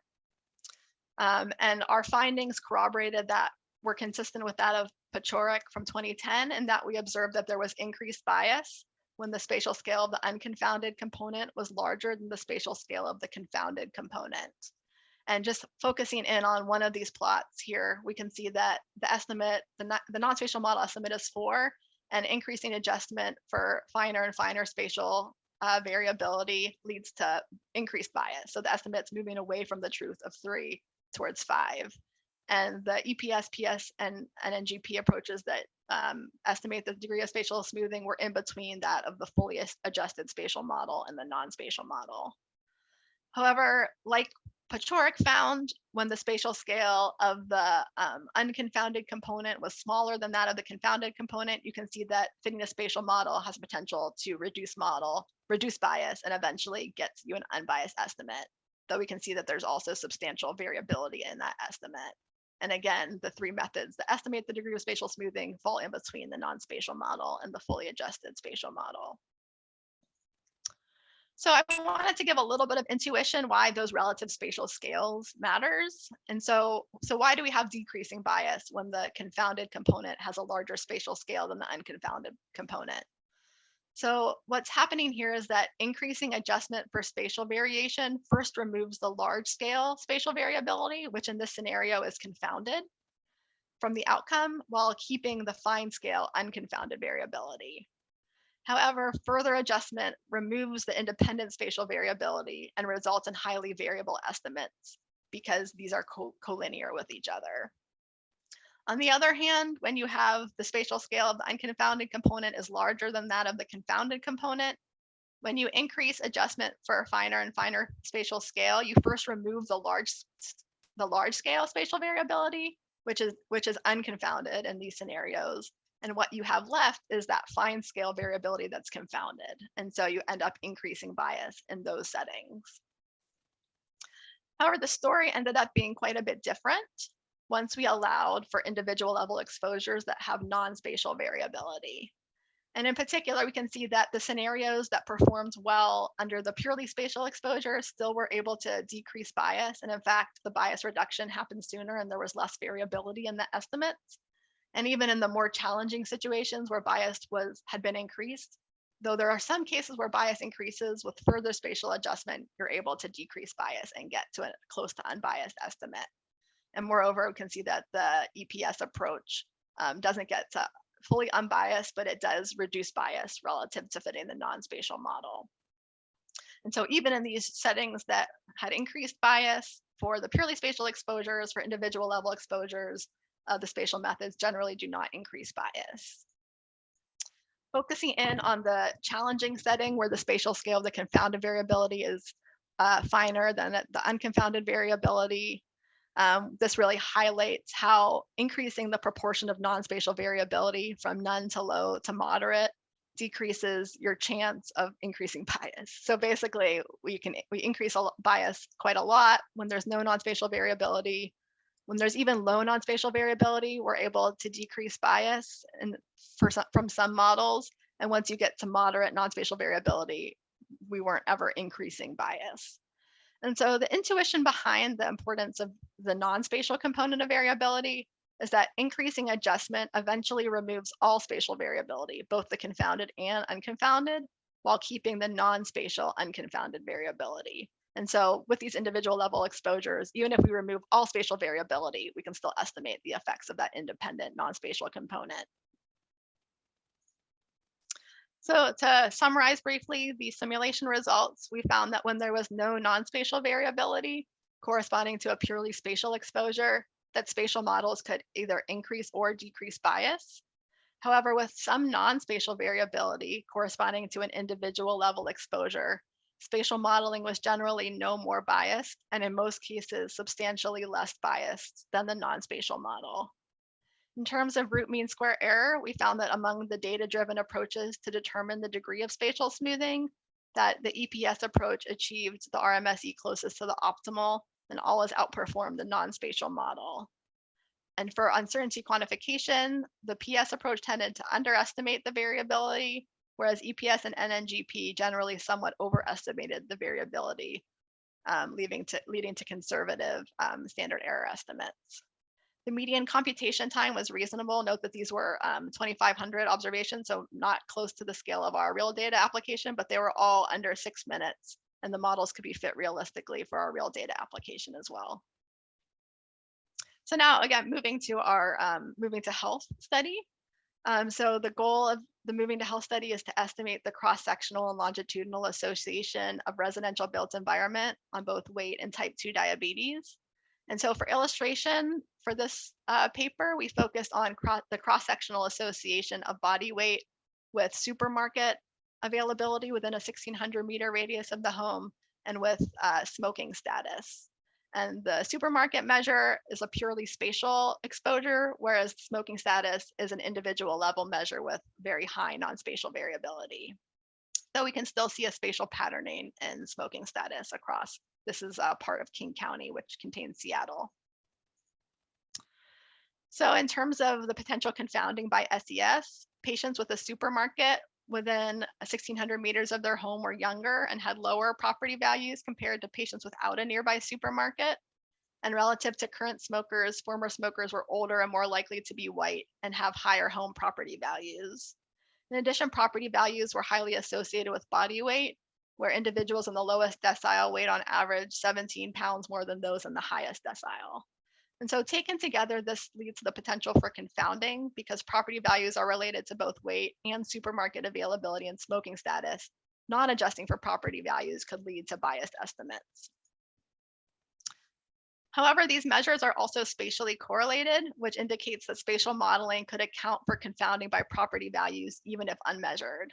And our findings corroborated that were consistent with that of Paciorek from 2010, and that we observed that there was increased bias when the spatial scale of the unconfounded component was larger than the spatial scale of the confounded component. And just focusing in on one of these plots here, we can see that the estimate, the non-spatial model estimate is 4, and increasing adjustment for finer and finer spatial variability leads to increased bias. So the estimate's moving away from the truth of 3 towards 5. And the EPS, PS, and NNGP approaches that estimate the degree of spatial smoothing were in between that of the fully adjusted spatial model and the non-spatial model. However, like Paciorek found, when the spatial scale of the unconfounded component was smaller than that of the confounded component, you can see that fitting a spatial model has potential to reduce bias, and eventually get you an unbiased estimate. Though we can see that there's also substantial variability in that estimate. And again, the 3 methods that estimate the degree of spatial smoothing fall in between the non-spatial model and the fully adjusted spatial model. So I wanted to give a little bit of intuition why those relative spatial scales matters. And so why do we have decreasing bias when the confounded component has a larger spatial scale than the unconfounded component? So what's happening here is that increasing adjustment for spatial variation first removes the large scale spatial variability, which in this scenario is confounded, from the outcome, while keeping the fine scale unconfounded variability. However, further adjustment removes the independent spatial variability and results in highly variable estimates because these are collinear with each other. On the other hand, when you have the spatial scale of the unconfounded component is larger than that of the confounded component, when you increase adjustment for a finer and finer spatial scale, you first remove the large scale spatial variability, which is unconfounded in these scenarios. And what you have left is that fine scale variability that's confounded. And so you end up increasing bias in those settings. However, the story ended up being quite a bit different once we allowed for individual level exposures that have non-spatial variability. And in particular, we can see that the scenarios that performed well under the purely spatial exposure still were able to decrease bias. And in fact, the bias reduction happened sooner and there was less variability in the estimates. And even in the more challenging situations where bias had been increased, though there are some cases where bias increases, with further spatial adjustment, you're able to decrease bias and get to a close to unbiased estimate. And moreover, we can see that the EPS approach doesn't get to fully unbiased, but it does reduce bias relative to fitting the non-spatial model. And so even in these settings that had increased bias for the purely spatial exposures, for individual level exposures, the spatial methods generally do not increase bias. Focusing in on the challenging setting where the spatial scale of the confounded variability is finer than the unconfounded variability, this really highlights how increasing the proportion of non-spatial variability from none to low to moderate decreases your chance of increasing bias. So basically, we increase bias quite a lot when there's no non-spatial variability. When there's even low non-spatial variability, we're able to decrease bias from some models. And once you get to moderate non-spatial variability, we weren't ever increasing bias. And so the intuition behind the importance of the non-spatial component of variability is that increasing adjustment eventually removes all spatial variability, both the confounded and unconfounded, while keeping the non-spatial unconfounded variability. And so with these individual level exposures, even if we remove all spatial variability, we can still estimate the effects of that independent non-spatial component. So to summarize briefly the simulation results, we found that when there was no non-spatial variability corresponding to a purely spatial exposure, that spatial models could either increase or decrease bias. However, with some non-spatial variability corresponding to an individual level exposure, spatial modeling was generally no more biased, and in most cases, substantially less biased than the non-spatial model. In terms of root mean square error, we found that among the data-driven approaches to determine the degree of spatial smoothing, that the EPS approach achieved the RMSE closest to the optimal and always outperformed the non-spatial model. And for uncertainty quantification, the PS approach tended to underestimate the variability, whereas EPS and NNGP generally somewhat overestimated the variability, leading to conservative standard error estimates. The median computation time was reasonable. Note that these were 2,500 observations, so not close to the scale of our real data application, but they were all under 6 minutes, and the models could be fit realistically for our real data application as well. So now, again, moving to our moving to health study. So the goal of the moving to health study is to estimate the cross-sectional and longitudinal association of residential built environment on both weight and type 2 diabetes. And so for illustration, for this paper, we focused on the cross-sectional association of body weight with supermarket availability within a 1,600 meter radius of the home and with smoking status. And the supermarket measure is a purely spatial exposure, whereas smoking status is an individual level measure with very high non-spatial variability. So we can still see a spatial patterning in smoking status across. This is a part of King County, which contains Seattle. So in terms of the potential confounding by SES, patients with a supermarket within 1,600 meters of their home were younger and had lower property values compared to patients without a nearby supermarket. And relative to current smokers, former smokers were older and more likely to be white and have higher home property values. In addition, property values were highly associated with body weight, where individuals in the lowest decile weighed on average 17 pounds more than those in the highest decile. And so taken together, this leads to the potential for confounding because property values are related to both weight and supermarket availability and smoking status. Not adjusting for property values could lead to biased estimates. However, these measures are also spatially correlated, which indicates that spatial modeling could account for confounding by property values, even if unmeasured.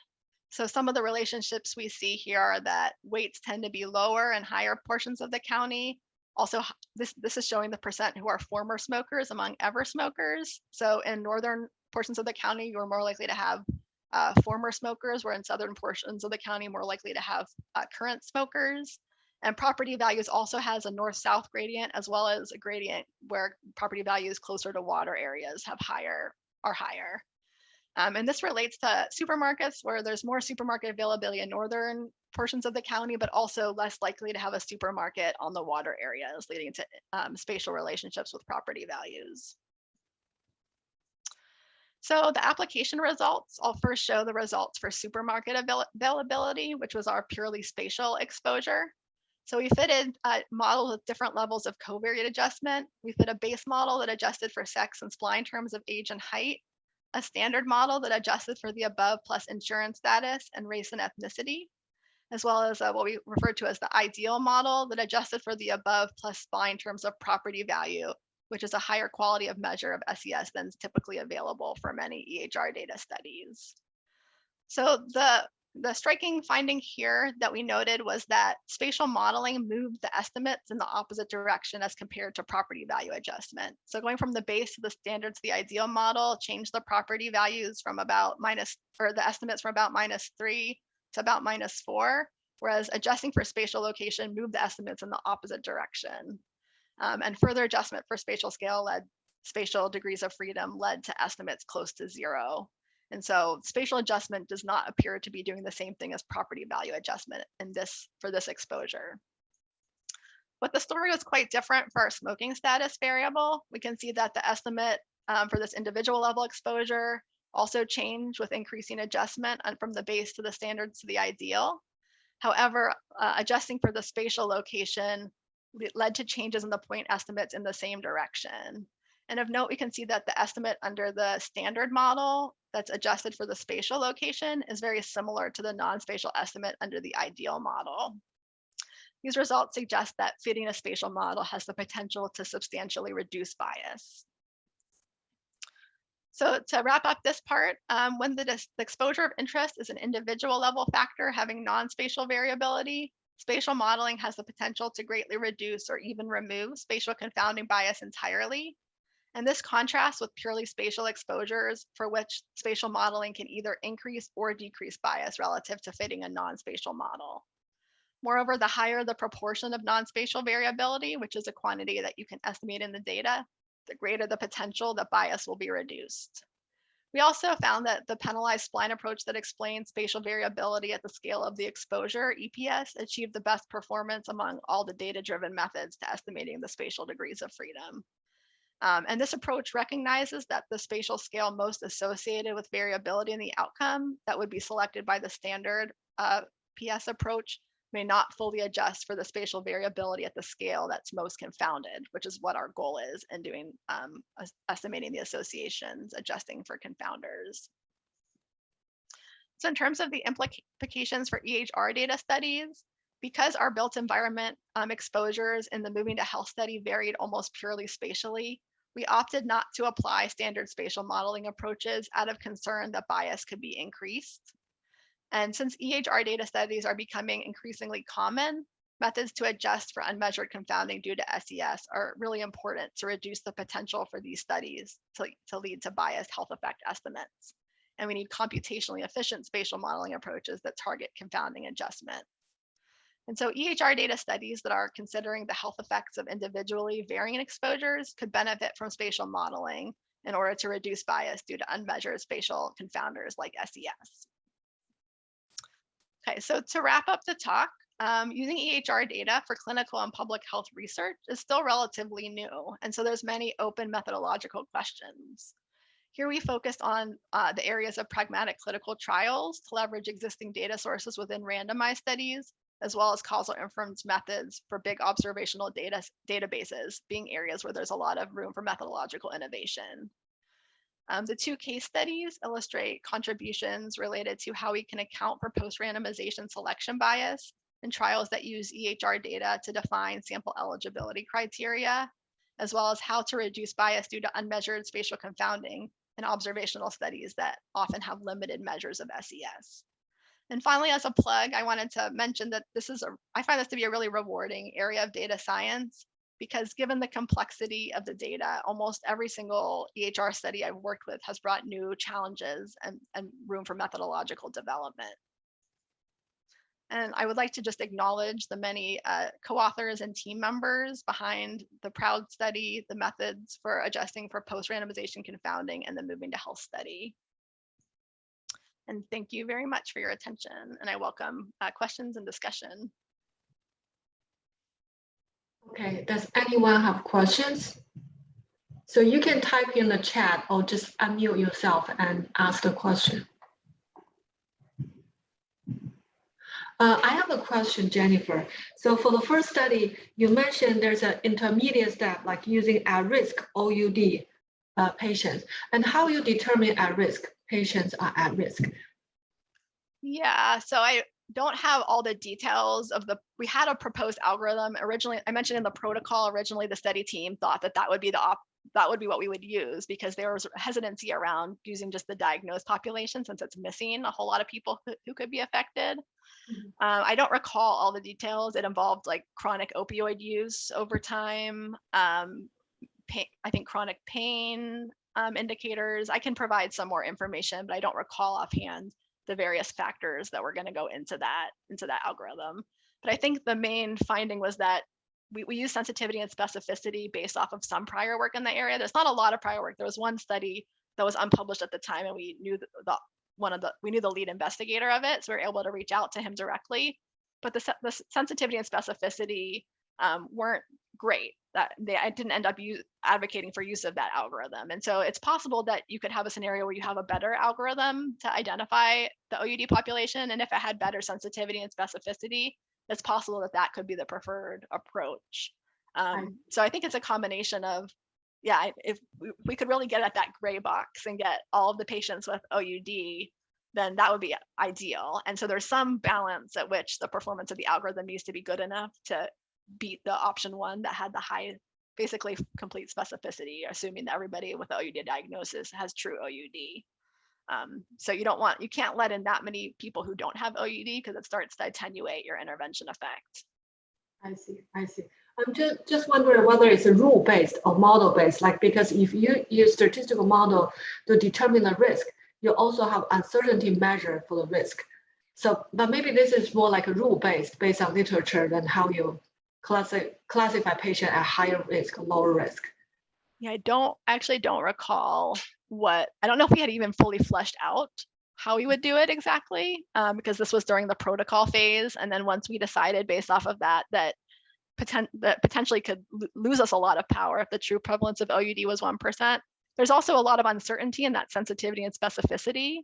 So some of the relationships we see here are that weights tend to be lower in higher portions of the county. Also, this is showing the percent who are former smokers among ever smokers. So in northern portions of the county, you're more likely to have former smokers, where in southern portions of the county, more likely to have current smokers. And property values also has a north-south gradient, as well as a gradient where property values closer to water areas are higher. And this relates to supermarkets, where there's more supermarket availability in northern portions of the county, but also less likely to have a supermarket on the water areas, leading to spatial relationships with property values. So the application results, I'll first show the results for supermarket availability, which was our purely spatial exposure. So we fitted models with different levels of covariate adjustment. We fit a base model that adjusted for sex and spline terms of age and height, a standard model that adjusted for the above plus insurance status and race and ethnicity, as well as what we refer to as the ideal model that adjusted for the above plus spline terms of property value, which is a higher quality of measure of SES than is typically available for many EHR data studies. So the striking finding here that we noted was that spatial modeling moved the estimates in the opposite direction as compared to property value adjustment. So going from the base to the standard to the ideal model changed the property values from about the estimates from about -3 to about -4, whereas adjusting for spatial location moved the estimates in the opposite direction. And further adjustment for spatial degrees of freedom led to estimates close to 0. And so spatial adjustment does not appear to be doing the same thing as property value adjustment for this exposure. But the story was quite different for our smoking status variable. We can see that the estimate for this individual level exposure also changed with increasing adjustment from the base to the standards to the ideal. However, adjusting for the spatial location led to changes in the point estimates in the same direction. And of note, we can see that the estimate under the standard model that's adjusted for the spatial location is very similar to the non-spatial estimate under the ideal model. These results suggest that fitting a spatial model has the potential to substantially reduce bias. So to wrap up this part, when the exposure of interest is an individual level factor having non-spatial variability, spatial modeling has the potential to greatly reduce or even remove spatial confounding bias entirely. And this contrasts with purely spatial exposures for which spatial modeling can either increase or decrease bias relative to fitting a non-spatial model. Moreover, the higher the proportion of non-spatial variability, which is a quantity that you can estimate in the data, the greater the potential that bias will be reduced. We also found that the penalized spline approach that explains spatial variability at the scale of the exposure, EPS, achieved the best performance among all the data-driven methods to estimating the spatial degrees of freedom. And this approach recognizes that the spatial scale most associated with variability in the outcome that would be selected by the standard PS approach may not fully adjust for the spatial variability at the scale that's most confounded, which is what our goal is in doing estimating the associations, adjusting for confounders. So in terms of the implications for EHR data studies, because our built environment exposures in the moving to health study varied almost purely spatially, we opted not to apply standard spatial modeling approaches out of concern that bias could be increased. And since EHR data studies are becoming increasingly common, methods to adjust for unmeasured confounding due to SES are really important to reduce the potential for these studies to lead to biased health effect estimates. And we need computationally efficient spatial modeling approaches that target confounding adjustment. And so EHR data studies that are considering the health effects of individually varying exposures could benefit from spatial modeling in order to reduce bias due to unmeasured spatial confounders like SES. Okay, so to wrap up the talk, using EHR data for clinical and public health research is still relatively new, and so there's many open methodological questions. Here we focused on the areas of pragmatic clinical trials to leverage existing data sources within randomized studies, as well as causal inference methods for big observational databases, being areas where there's a lot of room for methodological innovation. The two case studies illustrate contributions related to how we can account for post-randomization selection bias in trials that use EHR data to define sample eligibility criteria, as well as how to reduce bias due to unmeasured spatial confounding in observational studies that often have limited measures of SES. And finally, as a plug, I wanted to mention that I find this to be a really rewarding area of data science, because given the complexity of the data, almost every single EHR study I've worked with has brought new challenges and room for methodological development. And I would like to just acknowledge the many co-authors and team members behind the PROUD study, the methods for adjusting for post-randomization confounding, and the moving to health study. And thank you very much for your attention, and I welcome questions and discussion. Okay, does anyone have questions? So you can type in the chat or just unmute yourself and ask the question. I have a question, Jennifer. So for the first study, you mentioned there's an intermediate step, like using at-risk OUD patients, and how you determine at-risk patients are at risk. Yeah, so I don't have all the details of we had a proposed algorithm originally. I mentioned in the protocol, originally the study team thought that would be what we would use, because there was hesitancy around using just the diagnosed population since it's missing a whole lot of people who could be affected. I don't recall all the details. It involved like chronic opioid use over time, I think chronic pain indicators. I can provide some more information, but I don't recall offhand the various factors that were going to go into that algorithm. But I think the main finding was that we use sensitivity and specificity based off of some prior work in the area. There's not a lot of prior work. There was one study that was unpublished at the time, and we knew we knew the lead investigator of it, so we were able to reach out to him directly. But the sensitivity and specificity weren't great. I didn't end up advocating for use of that algorithm. And so it's possible that you could have a scenario where you have a better algorithm to identify the OUD population. And if it had better sensitivity and specificity, it's possible that that could be the preferred approach. So I think it's a combination of, yeah, if we could really get at that gray box and get all of the patients with OUD, then that would be ideal. And so there's some balance at which the performance of the algorithm needs to be good enough to beat the option one that had the high, basically complete specificity, assuming that everybody with OUD diagnosis has true OUD. So you can't let in that many people who don't have OUD because it starts to attenuate your intervention effect. I see. I'm just wondering whether it's a rule-based or model-based, like, because if you use statistical model to determine the risk, you also have uncertainty measure for the risk. So, but maybe this is more like a rule-based based on literature than how you classify patient at higher risk or lower risk. Yeah, I actually don't recall I don't know if we had even fully fleshed out how we would do it exactly, because this was during the protocol phase. And then once we decided based off of that potentially could lose us a lot of power if the true prevalence of OUD was 1%. There's also a lot of uncertainty in that sensitivity and specificity,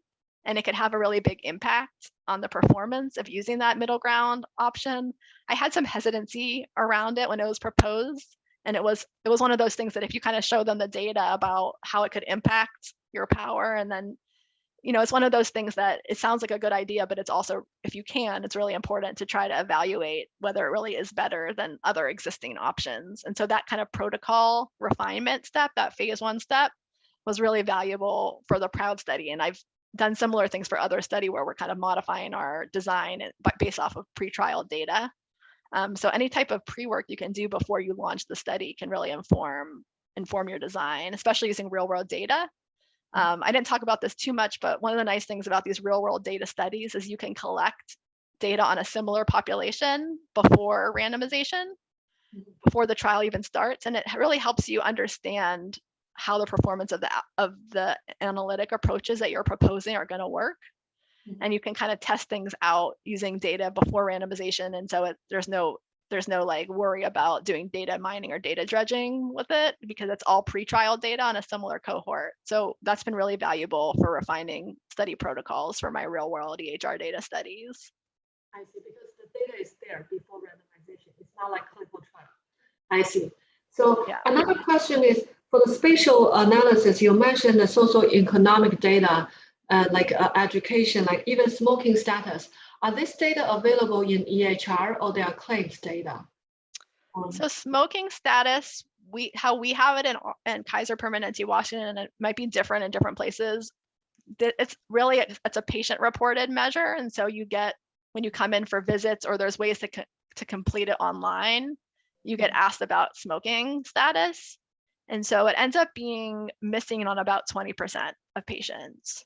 and it could have a really big impact on the performance of using that middle ground option. I had some hesitancy around it when it was proposed, and it was one of those things that if you kind of show them the data about how it could impact your power, and then, it's one of those things that it sounds like a good idea, but it's also, if you can, it's really important to try to evaluate whether it really is better than other existing options. And so that kind of protocol refinement step, that phase 1 step, was really valuable for the PROUD study. And I've done similar things for other study where we're kind of modifying our design based off of pre-trial data. So any type of pre-work you can do before you launch the study can really inform your design, especially using real world data. I didn't talk about this too much, but one of the nice things about these real world data studies is you can collect data on a similar population before randomization, before the trial even starts. And it really helps you understand how the performance of the analytic approaches that you're proposing are going to work. And you can kind of test things out using data before randomization. And so there's no like worry about doing data mining or data dredging with it, because it's all pre-trial data on a similar cohort. So that's been really valuable for refining study protocols for my real world EHR data studies. I see, because the data is there before randomization. It's not like clinical trial. I see. So yeah. Another question is, for the spatial analysis, you mentioned the socioeconomic data, like education, like even smoking status. Are this data available in EHR or they are claims data? So smoking status, how we have it in Kaiser, Permanente, Washington, and it might be different in different places. It's a patient reported measure. And so you get, when you come in for visits or there's ways to complete it online, you get asked about smoking status. And so it ends up being missing on about 20% of patients.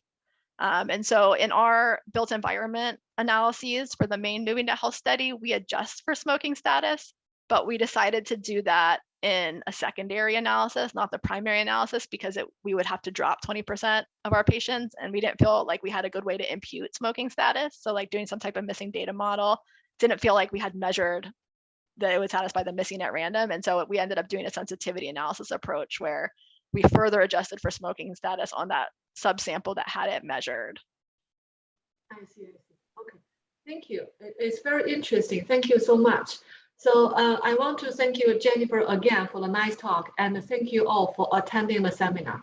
And so in our built environment analyses for the main Moving to Health study, we adjust for smoking status, but we decided to do that in a secondary analysis, not the primary analysis, because we would have to drop 20% of our patients, and we didn't feel like we had a good way to impute smoking status. So like doing some type of missing data model didn't feel like we had measured that it would satisfy the missing at random. And so we ended up doing a sensitivity analysis approach where we further adjusted for smoking status on that subsample that had it measured. I see. Okay, thank you. It's very interesting. Thank you so much. So I want to thank you, Jennifer, again for the nice talk, and thank you all for attending the seminar.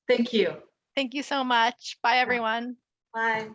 Thank you. Thank you so much. Bye, everyone. Bye.